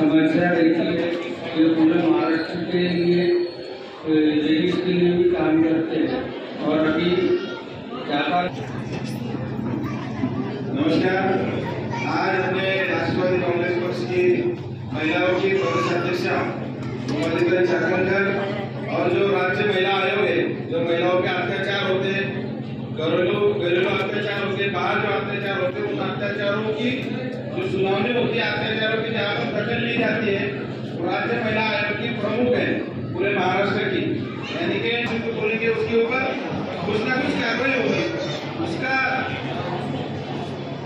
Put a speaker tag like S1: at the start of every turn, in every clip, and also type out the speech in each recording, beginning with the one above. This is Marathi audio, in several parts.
S1: समस्या रहती है जो पूरे महाराष्ट्र के लिए लेडीज के लिए भी काम करते हैं। और अभी
S2: नमस्कार। आज अपने राष्ट्रवादी कांग्रेस पक्ष की महिलाओं की प्रदेश अध्यक्षा उमादेवी चाकणकर और जो राज्य महिला आयोग है, जो महिलाओं के अत्याचार होते हैं, घरेलू अत्याचार होते हैं, बाहर जो अत्याचार होते हैं, उन अत्याचारों की जो सुनावनी होती है, अत्याचारों की जहाँ पर दखल ली जाती है, राज्य महिला आयोग की प्रमुख है पूरे महाराष्ट्र की। यानी कि हम बोलेंगे उसके ऊपर कुछ ना कुछ कार्रवाई होगी। उसका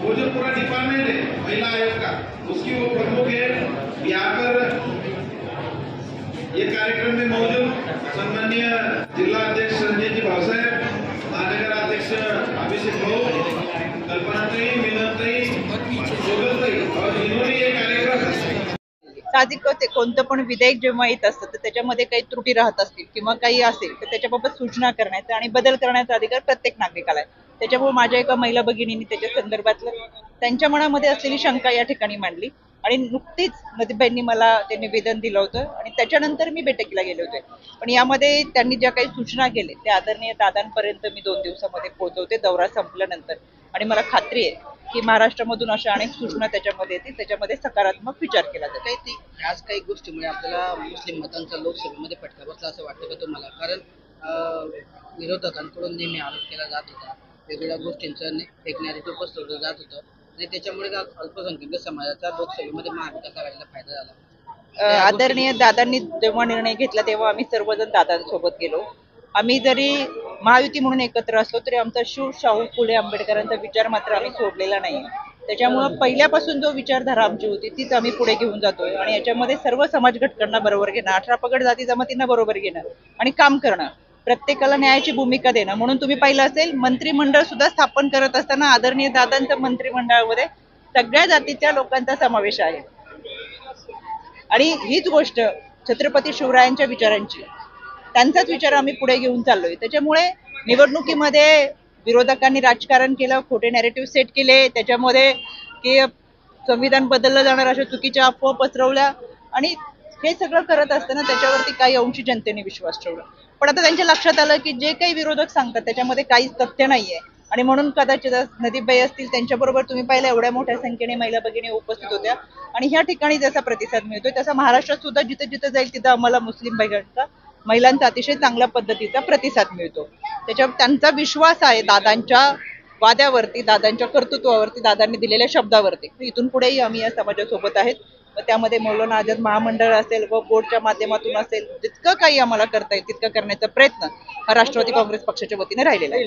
S2: वो जो पूरा डिपार्टमेंट है महिला आयोग का, उसकी वो प्रमुख है। यहाँ पर ये कार्यक्रम में मौजूद सम्माननीय जिला अध्यक्ष संजय जी भावसाहेब, महानगर अध्यक्ष अभिषेक भाऊ, कल्पनाताई, मीनाताई, जोगलताई और इन्होंने ये कार्यक्रम
S3: साहजिक होते। कोणतं पण विधेयक जेव्हा येत असतं तर त्याच्यामध्ये काही त्रुटी राहत असतील किंवा काही असेल तर त्याच्याबाबत सूचना करण्याचा आणि बदल करण्याचा अधिकार प्रत्येक नागरिकाला आहे। त्याच्यामुळे माझ्या एका महिला भगिनींनी त्याच्या संदर्भातलं त्यांच्या मनामध्ये असलेली शंका या ठिकाणी मांडली आणि नुकतीच नदीबाईंनी मला ते निवेदन दिलं होतं आणि त्याच्यानंतर मी बैठकीला गेले होते। पण यामध्ये त्यांनी ज्या काही सूचना केल्या त्या आदरणीय दादांपर्यंत मी 2 दिवसामध्ये पोहोचवते दौरा संपल्यानंतर। आणि मला खात्री आहे की महाराष्ट्रामधून अशा अनेक सूचना त्याच्यामध्ये येतील, त्याच्यामध्ये सकारात्मक विचार केला जाईल।
S4: ह्याच काही गोष्टीमुळे आपल्याला मुस्लिम मतांचा लोकसभेमध्ये फटका बसला असं वाटतं का तुम्हाला? कारण विरोधकांकडून नेहमी आरोप केला जात होता, वेगवेगळ्या गोष्टींचं एक नॅरेटिव्ह पसरवलं जात होतं आणि त्याच्यामुळे अल्पसंख्याक समाजाचा लोकसभेमध्ये महाविकास आघाडीला फायदा झाला।
S3: आदरणीय दादांनी जेव्हा निर्णय घेतला तेव्हा आम्ही सर्वजण दादांसोबत गेलो। आम्ही जरी महायुती म्हणून एकत्र असलो तरी आमचा शाहू फुले आंबेडकरांचा विचार मात्र आम्ही सोडलेला नाही। त्याच्यामुळे पहिल्यापासून जो विचारधारा आमची होती तीच आम्ही पुढे घेऊन जातोय आणि याच्यामध्ये सर्व समाज घटकांना बरोबर घेणं, 18 पगड जाती जमातींना बरोबर घेणं आणि काम करणं, प्रत्येकाला न्यायाची भूमिका देणं। म्हणून तुम्ही पाहिलं असेल मंत्रिमंडळ सुद्धा स्थापन करत असताना आदरणीय दादांच्या मंत्रिमंडळामध्ये सगळ्या जातीच्या लोकांचा समावेश आहे आणि हीच गोष्ट छत्रपती शिवरायांच्या विचारांची, त्यांचाच विचार आम्ही पुढे घेऊन चाललोय। त्याच्यामुळे निवडणुकीमध्ये विरोधकांनी राजकारण केलं, खोटे नॅरेटिव्ह सेट केले, त्याच्यामध्ये की संविधान बदललं जाणार अशा चुकीच्या अफवा पसरवल्या आणि हे सगळं करत असताना त्याच्यावरती काही अंशी जनतेने विश्वास ठेवला। पण आता त्यांच्या लक्षात आलं की जे काही विरोधक सांगतात त्याच्यामध्ये काहीच तथ्य नाहीये आणि म्हणून कदाचित नदीबाई असतील त्यांच्याबरोबर तुम्ही पाहिलं एवढ्या मोठ्या संख्येने महिला भगिनी उपस्थित होत्या आणि ह्या ठिकाणी जसा प्रतिसाद मिळतोय तसा महाराष्ट्रात सुद्धा जिथे जिथे जाईल तिथं आम्हाला मुस्लिम महिलांचा अतिशय चांगल्या पद्धतीचा प्रतिसाद मिळतो। त्याच्यावर त्यांचा विश्वास आहे दादांच्या वाद्यावरती, दादांच्या कर्तृत्वावरती, दादांनी दिलेल्या शब्दावरती। इथून पुढेही आम्ही या समाजासोबत आहेत व त्यामध्ये मौलाना आझाद महामंडळ असेल व बोर्डच्या माध्यमातून असेल जितकं काही आम्हाला करता येईल तितकं करण्याचा प्रयत्न हा राष्ट्रवादी काँग्रेस पक्षाच्या वतीने राहिलेला आहे।